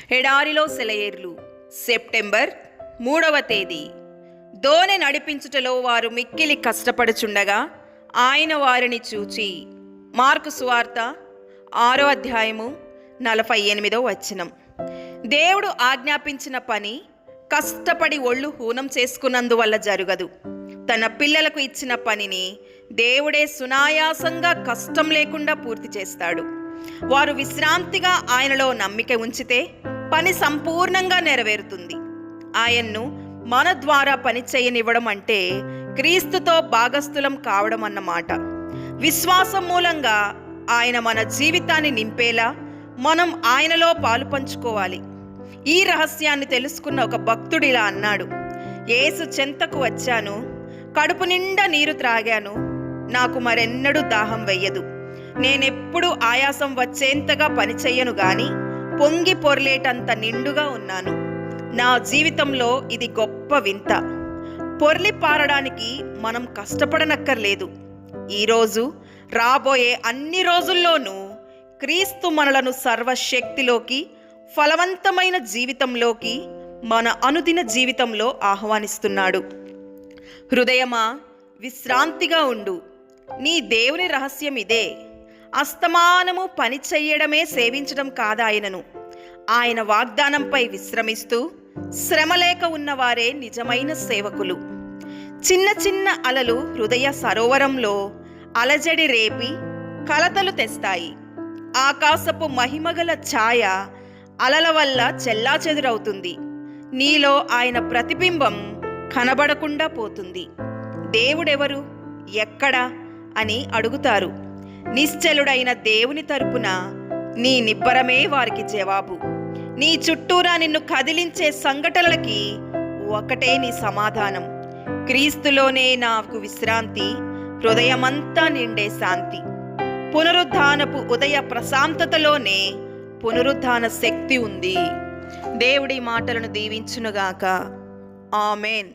ఎడారిలో సెలయేర్లు సెప్టెంబర్ 3వ తేదీ. దోణి నడిపించుటలో వారు మిక్కిలి కష్టపడుచుండగా ఆయన వారిని చూచి. మార్కు సువార్త 6వ అధ్యాయము 48వ వచనం. దేవుడు ఆజ్ఞాపించిన పని కష్టపడి ఒళ్ళు హూనం చేసుకున్నందువల్ల జరగదు. తన పిల్లలకు ఇచ్చిన పనిని దేవుడే సునాయాసంగా కష్టం లేకుండా పూర్తి చేస్తాడు. వారు విశ్రాంతిగా ఆయనలో నమ్మిక ఉంచితే పని సంపూర్ణంగా నెరవేరుతుంది. ఆయన్ను మన ద్వారా పని చేయనివ్వడం అంటే క్రీస్తుతో భాగస్థులం కావడం అన్నమాట. విశ్వాసం మూలంగా ఆయన మన జీవితాన్ని నింపేలా మనం ఆయనలో పాలు పంచుకోవాలి. ఈ రహస్యాన్ని తెలుసుకున్న ఒక భక్తుడు ఇలా అన్నాడు: యేసు చెంతకు వచ్చాను, కడుపు నిండా నీరు త్రాగాను, నాకు మరెన్నడూ దాహం వెయ్యదు. నేనెప్పుడు ఆయాసం వచ్చేంతగా పని చెయ్యను గాని పొంగి పొర్లేటంత నిండుగా ఉన్నాను. నా జీవితంలో ఇది గొప్ప వింత. పొర్లి పారడానికి మనం కష్టపడనక్కర్లేదు. ఈరోజు రాబోయే అన్ని రోజుల్లోనూ క్రీస్తు మనలను సర్వశక్తిలోకి, ఫలవంతమైన జీవితంలోకి, మన అనుదిన జీవితంలో ఆహ్వానిస్తున్నాడు. హృదయమా, విశ్రాంతిగా ఉండు. నీ దేవుని రహస్యం ఇదే. అస్తమానము పని చెయ్యడమే సేవించడం కాదాయనను. ఆయన వాగ్దానంపై విశ్రమిస్తూ శ్రమలేక ఉన్నవారే నిజమైన సేవకులు. చిన్న చిన్న అలలు హృదయ సరోవరంలో అలజడి రేపి కలతలు తెస్తాయి. ఆకాశపు మహిమగల ఛాయ అలల వల్ల చెల్లాచెదురవుతుంది. నీలో ఆయన ప్రతిబింబం కనబడకుండా పోతుంది. దేవుడెవరు, ఎక్కడా అని అడుగుతారు. నిశ్చలుడైన దేవుని తరపున నీ నిబ్బరమే వారికి జవాబు. నీ చుట్టూరా నిన్ను కదిలించే సంఘటనలకి ఒకటే నీ సమాధానం: క్రీస్తులోనే నాకు విశ్రాంతి, హృదయమంతా నిండే శాంతి. పునరుద్ధానపు ఉదయ ప్రశాంతతలోనే పునరుద్ధాన శక్తి ఉంది. దేవుడి మాటలను దీవించునుగాక. ఆమెన్.